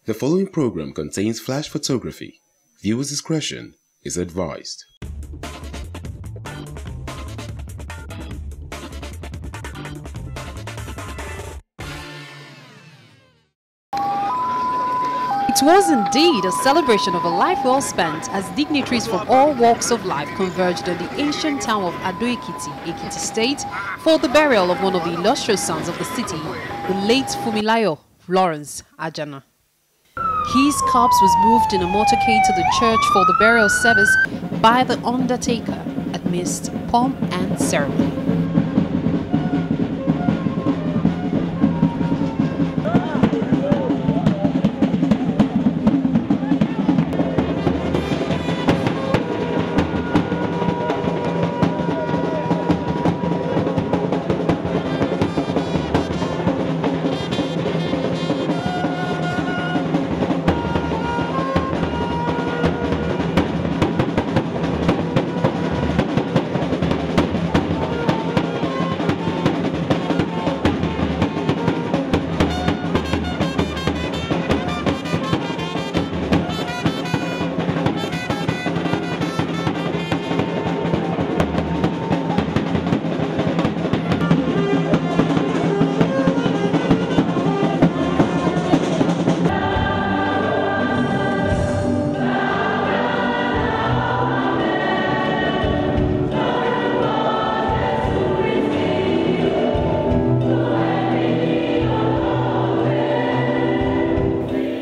The following program contains flash photography. Viewers' discretion is advised. It was indeed a celebration of a life well spent as dignitaries from all walks of life converged on the ancient town of Ado-Ekiti, Ekiti State, for the burial of one of the illustrious sons of the city, the late Funmilayo, Lawrence Ajan. His corpse was moved in a motorcade to the church for the burial service by the undertaker amidst pomp and ceremony.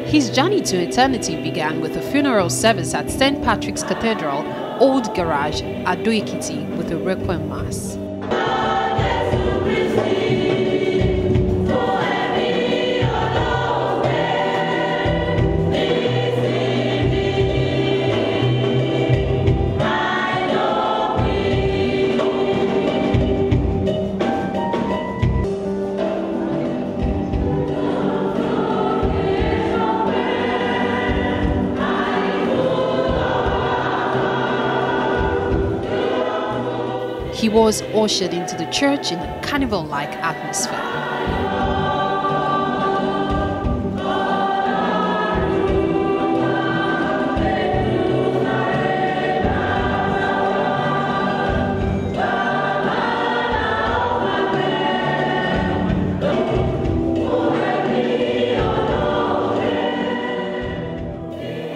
His journey to eternity began with a funeral service at St. Patrick's Cathedral, Old Garage, Ado-Ekiti, with a requiem mass. He was ushered into the church in a carnival-like atmosphere.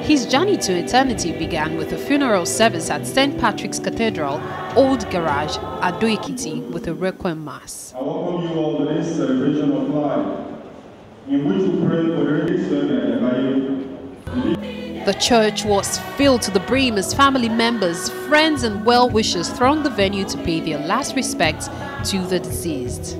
His journey to eternity began with a funeral service at St. Patrick's Cathedral, Old Garage, Ado-Ekiti, with a requiem mass. I welcome you all to this celebration of life, in which we pray for the life. The church was filled to the brim as family members, friends and well-wishers thronged the venue to pay their last respects to the deceased.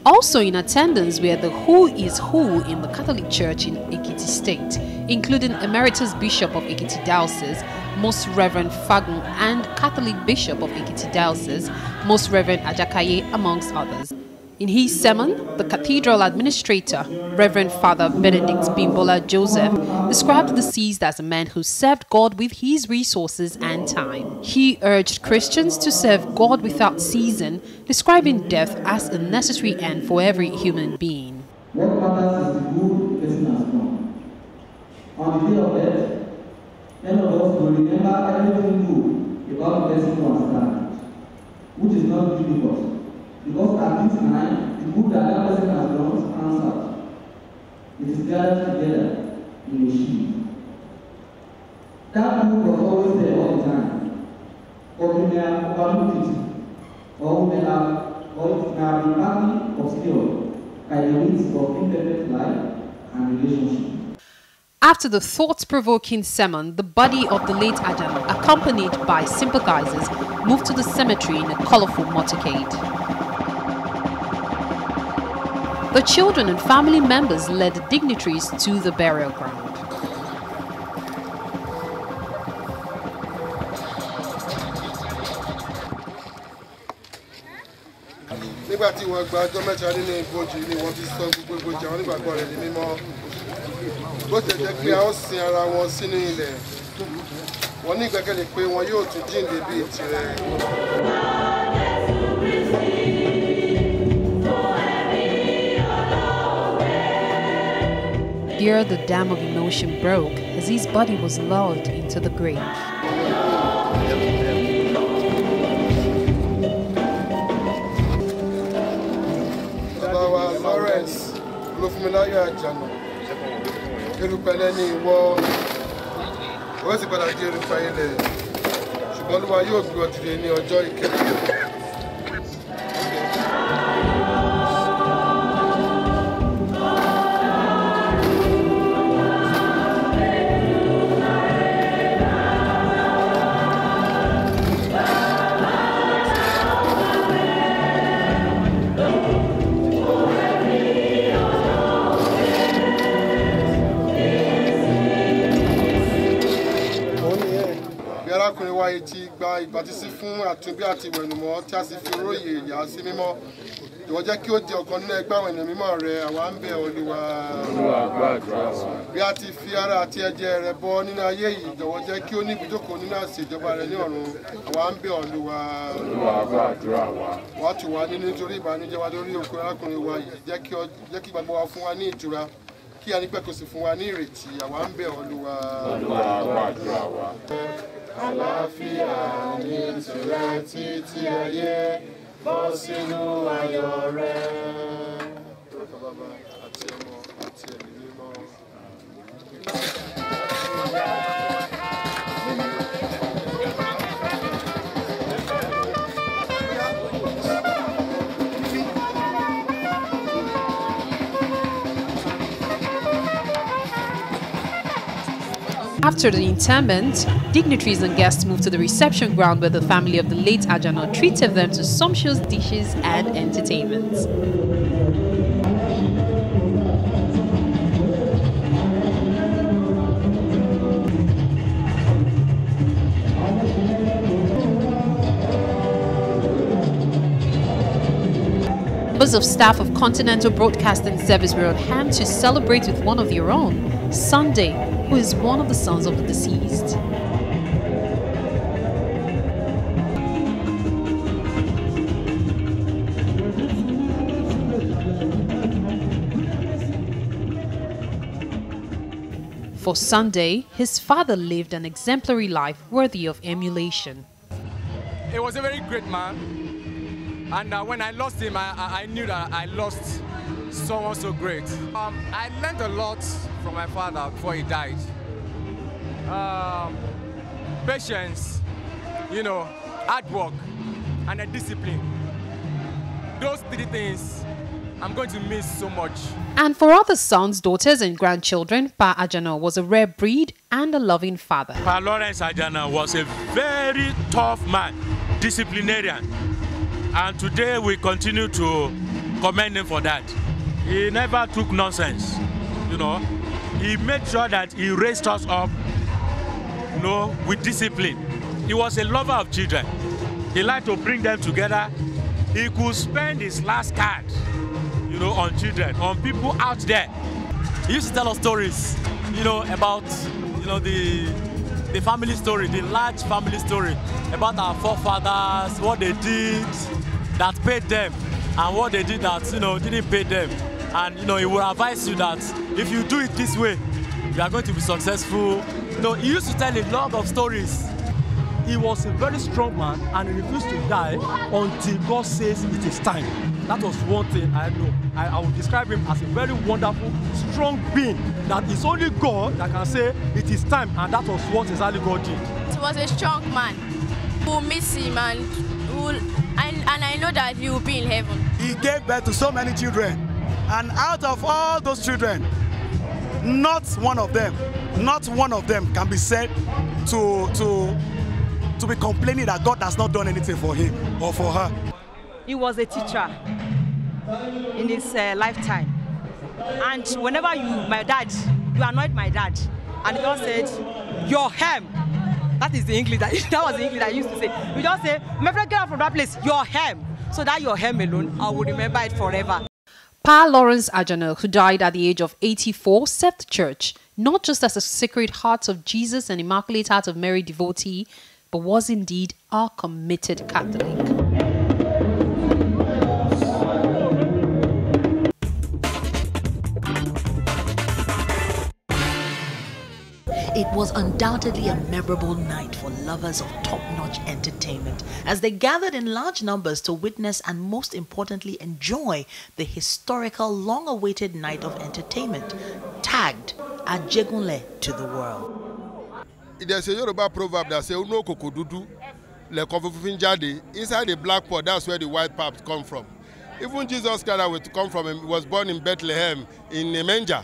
Also in attendance were the who is who in the Catholic Church in Ekiti State, including Emeritus Bishop of Ekiti Diocese, Most Reverend Fagun, and Catholic Bishop of Ekiti Diocese, Most Reverend Ajakaye, amongst others. In his sermon, the Cathedral Administrator, Reverend Father Benedict Bimbola Joseph, described the deceased as a man who served God with his resources and time. He urged Christians to serve God without ceasing, describing death as a necessary end for every human being. What matters is the good person has done. On the day of death, many of us will remember everything good about the person who has died, which is not difficult. Because at this time, the good that person has done stands out. It is gathered together in a sheaf. That good was always there all the time. But we may have overlooked it, or it may have been partly obscured by the winds of imperfect life and relationship. After the thought-provoking sermon, the body of the late Ajan, accompanied by sympathizers, moved to the cemetery in a colorful motorcade. The children and family members led the dignitaries to the burial ground. nígbà tí wọ́n gba ọjọ́ mẹ́ta nínú ìbòjì ni wọ́n fi sọ gbogbo ìbòjì àwọn onígbàgbọ́ rẹ̀ ní mímọ́ bó ti jẹ́ pé a ó sin ara wọn sínú ilẹ̀ wọ́n ní ìgbẹ́kẹ̀lé pé wọn yóò tún jíǹde bíi tirẹ̀. Here the dam of emotion broke as his body was lowered into the grave. Funmilayo Ajan erùpẹ̀lẹ̀ ni ìwọ ó sì padà di erùpẹ̀ ilẹ̀ ṣùgbọ́n Olúwa yóò gbé ọ dìde ní ọjọ́ ìkẹyìn. Arákùnrin wa yìí ti gba ìbátísí fún àtúnbí àti ìwẹ̀nùmọ́ tí a sì fi róye ìyà sí mímọ́. Ìwọ jẹ́ kí ó di ọ̀kan nínú ẹgbẹ́ àwọn ènìyàn mímọ́ rẹ, àwa ń bẹ̀ Olúwa. Bí a ti fi ara àti ẹ̀jẹ̀ rẹ̀ bọ nínú ayé yìí, jọ̀wọ́ jẹ́ kí ó ní ibùjókòó nínú àsè ìjọba rẹ ní ọ̀run, àwa ń bẹ̀ Olúwa. Wá tù wá nínú nítorí ìbànújẹ́ wa lórí òkú arákùnrin wa yìí, jẹ́ kí gbàgbọ́ wa fún wa ní ìtura, kí a ní pẹ́ kó sì fún wa ní ìrètí, àwa ń bẹ̀ Olúwa. Àlàáfíà ní tìrẹ títí ayé, bọ́ sínú ayọ̀ rẹ. Bàbá àti ọmọ àti ẹ̀mí mímọ́. After the interment, dignitaries and guests moved to the reception ground where the family of the late Ajan treated them to sumptuous dishes and entertainments. Members of staff of Continental Broadcasting Service were on hand to celebrate with one of their own, Sunday, who is one of the sons of the deceased. For Sunday, his father lived an exemplary life worthy of emulation. He was a very great man, and when I lost him, I knew that I lost someone so great. I learned a lot from my father before he died. Patience, hard work, and a discipline. Those three things I'm going to miss so much. And for other sons, daughters, and grandchildren, Pa Ajan was a rare breed and a loving father. Pa Lawrence Ajan was a very tough man, disciplinarian, and today we continue to commend him for that. He never took nonsense, He made sure that he raised us up, with discipline. He was a lover of children. He liked to bring them together. He could spend his last card, on children, on people out there. He used to tell us stories, about, the family story, the large family story, about our forefathers, what they did that paid them, and what they did that, didn't pay them. And, he would advise you that if you do it this way, you are going to be successful. He used to tell a lot of stories. He was a very strong man and he refused to die until God says it is time. That was one thing I know. I would describe him as a very wonderful, strong being that it's only God that can say it is time, and that was what exactly God did. He was a strong man. We'll miss him and I know that he will be in heaven. He gave birth to so many children, and out of all those children, not one of them can be said to be complaining that God has not done anything for him or for her. He was a teacher in his lifetime, and whenever you annoyed my dad, and he just said, "Your hem." That is the English that was the English I used to say. You just say, "My friend, get out from that place. Your hem." So that your hem alone, I will remember it forever. Pa Lawrence Ajan, who died at the age of 84, served the church, not just as a Sacred Heart of Jesus and Immaculate Heart of Mary devotee, but was indeed a committed Catholic. It was undoubtedly a memorable night for lovers of top-notch entertainment as they gathered in large numbers to witness and most importantly enjoy the historical long-awaited night of entertainment tagged Ajegunle to the world. There's a Yoruba proverb that says, "Uno kokodudu le kofufin jade." Inside the black pot, that's where the white paps come from. Even Jesus Christ was born in Bethlehem in a manger,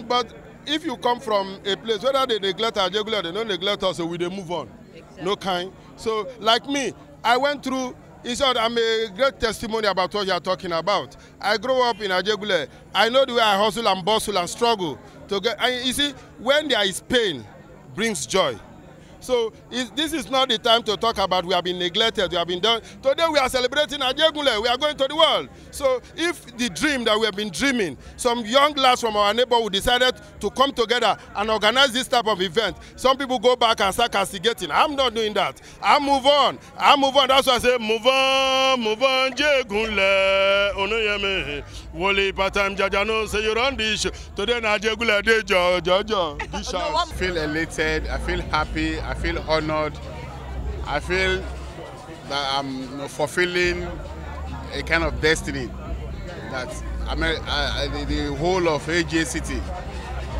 but if you come from a place, whether they neglect Ajegunle or they don't neglect us, so we move on. Exactly. No kind. So, like me, I went through, in short, I'm a great testimony about what you are talking about. I grew up in Ajegunle. I know the way I hustle and bustle and struggle to get, and you see, when there is pain, brings joy. So this is not the time to talk about we have been neglected, we have been done. Today we are celebrating Ajegunle, we are going to the world. So if the dream that we have been dreaming, some young lads from our neighborhood decided to come together and organize this type of event, some people go back and start castigating. I'm not doing that. I move on. That's why I say move on, Ajegunle. Onoyeme, Wole Patam Jajano, say you're on this show. Today Ajegunle de Jojo. I feel elated, I feel happy. I feel honored. I feel that I'm fulfilling a kind of destiny that the whole of AJ City,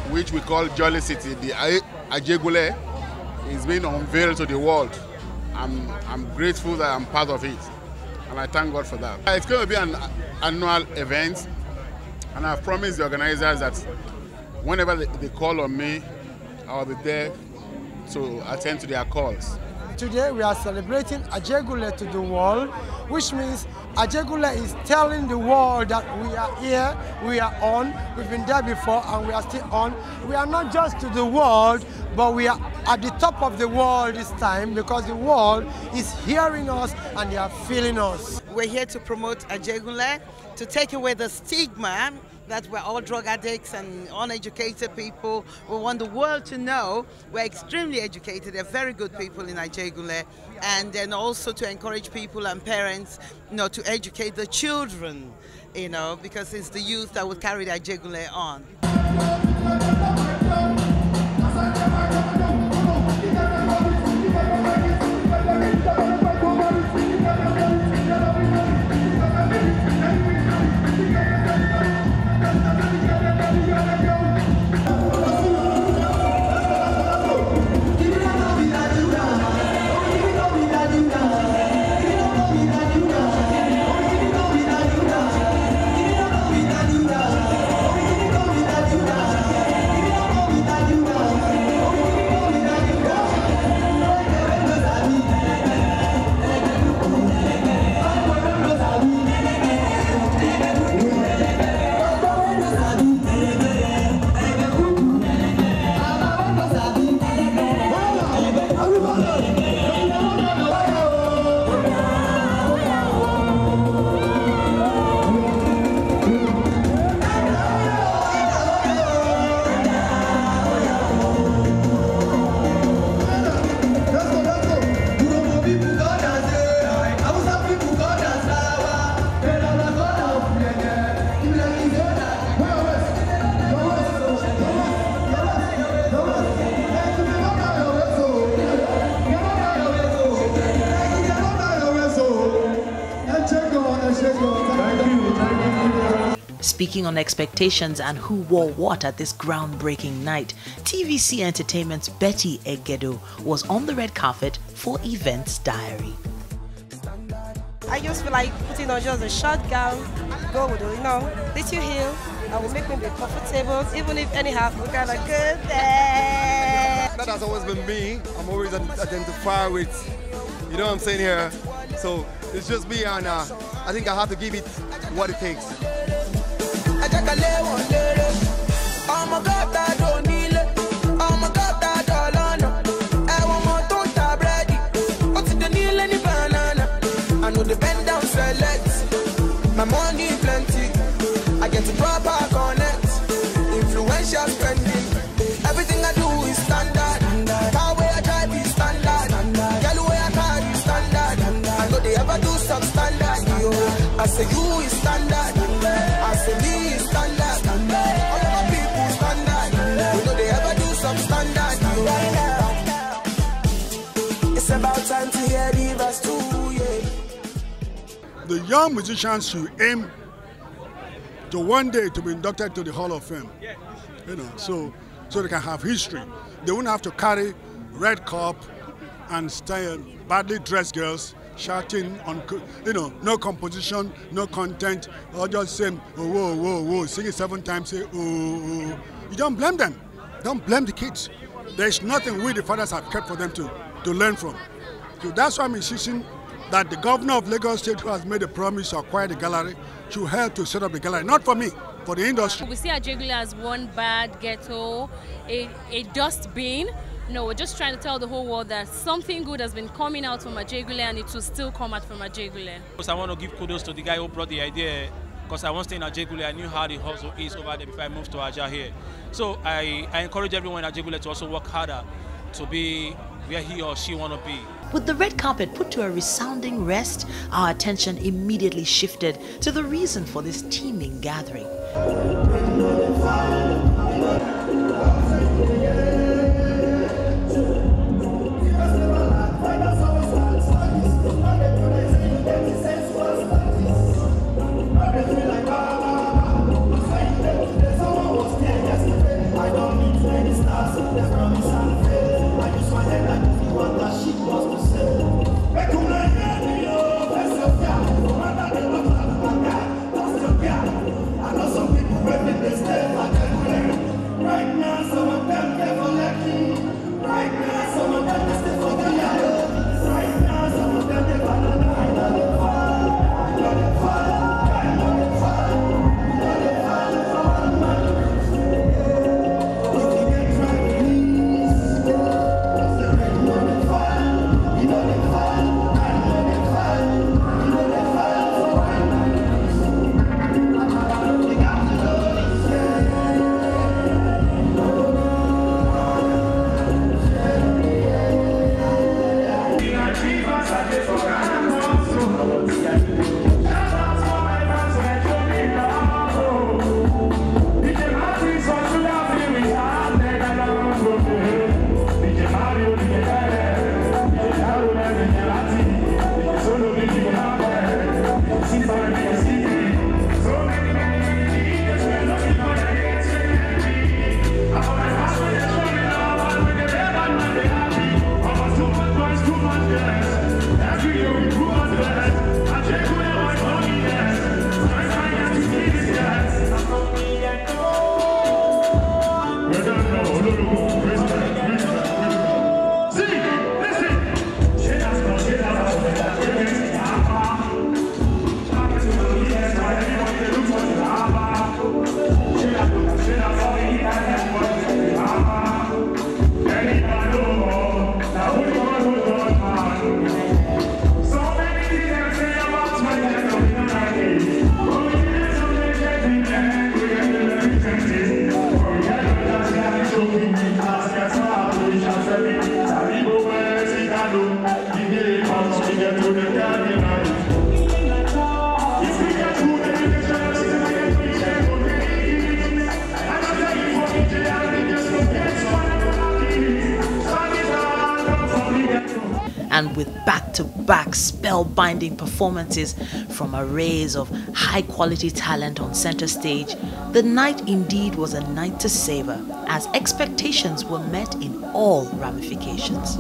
which we call Jolly City, the Ajegunle, is being unveiled to the world. I'm grateful that I'm part of it, and I thank God for that. It's going to be an annual event, and I've promised the organizers that whenever they call on me, I'll be there to attend to their calls. Today we are celebrating Ajegunle to the world, which means Ajegunle is telling the world that we are here, we are on, we've been there before and we are still on. We are not just to the world, but we are at the top of the world this time because the world is hearing us and they are feeling us. We're here to promote Ajegunle, to take away the stigma that we're all drug addicts and uneducated people. We want the world to know we're extremely educated. They're very good people in Ajegunle, and then also to encourage people and parents, to educate the children, because it's the youth that will carry the Ajegunle on. Speaking on expectations and who wore what at this groundbreaking night, TVC Entertainment's Betty Egedo was on the red carpet for Events Diary. I just feel like putting on just a short gown, go with little heel, that will make me be comfortable, even if anyhow we kind of good there. That has always been me. I'm always identify with, you know what I'm saying here. So it's just me, and I think I have to give it what it takes. My money plenty, I get to proper connect, influential spending. say you is standard. I say me is standard. All of my people standard. We know they ever do some standard. It's about time to hear the verse too, yeah. The young musicians should aim to one day to be inducted to the Hall of Fame. You know, so they can have history. They won't have to carry red cup and stand badly dressed girls shouting on, you know, no composition, no content, or just saying, oh, whoa, whoa, whoa, sing it 7 times, say, oh, oh. You don't blame them. Don't blame the kids. There's nothing we, the fathers, have kept for them to learn from. So that's why I'm insisting that the governor of Lagos State, who has made a promise to acquire the gallery, should help to set up the gallery. Not for me, for the industry. We see Ajegunle as one bad ghetto, a dustbin. No, we're just trying to tell the whole world that something good has been coming out from Ajegunle and it will still come out from Ajegunle. I want to give kudos to the guy who brought the idea, because I once stayed in Ajegunle, I knew how the hustle is over there before I moved to Aja here. So I encourage everyone in Ajegunle to also work harder to be where he or she want to be. With the red carpet put to a resounding rest, our attention immediately shifted to the reason for this teeming gathering. And with back-to-back spellbinding performances from arrays of high-quality talent on center stage, the night indeed was a night to savor, as expectations were met in all ramifications.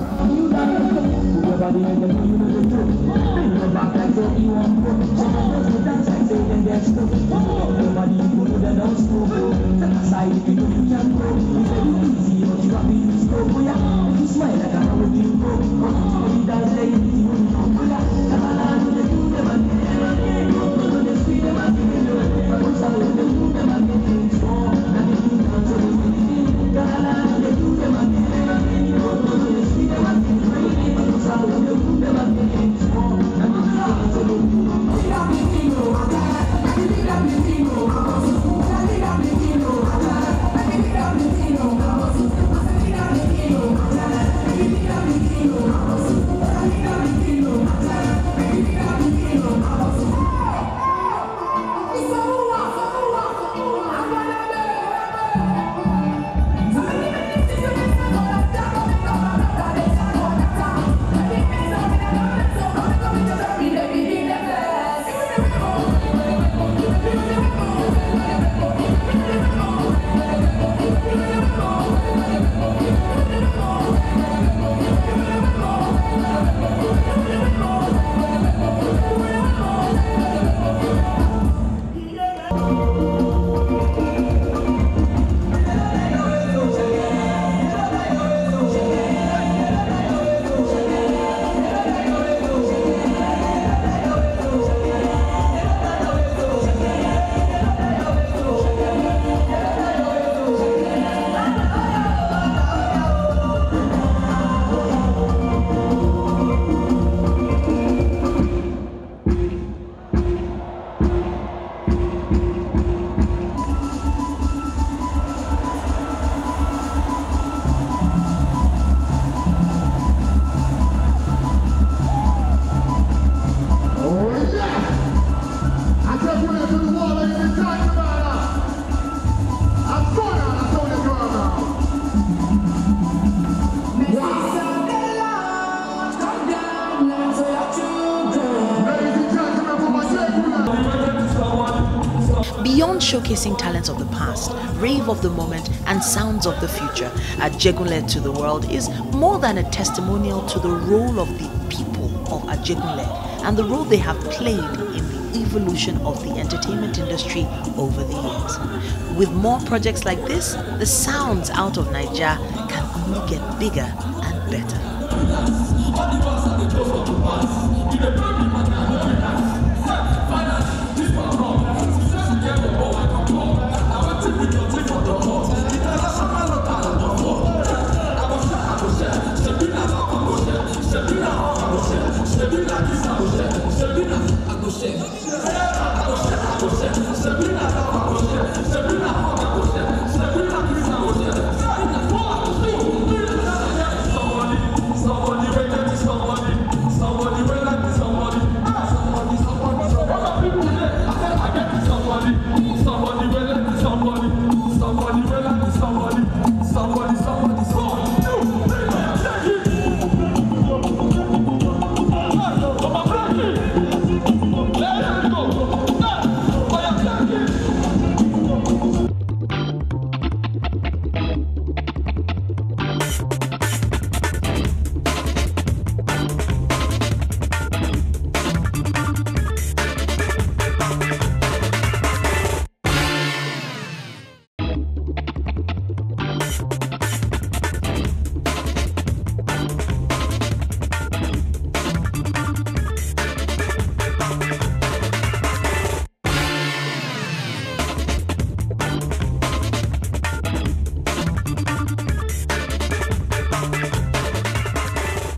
Beyond showcasing talents of the past, rave of the moment, and sounds of the future, Ajegunle to the world is more than a testimonial to the role of the people of Ajegunle and the role they have played in the evolution of the entertainment industry over the years. With more projects like this, the sounds out of Naija can only get bigger and better.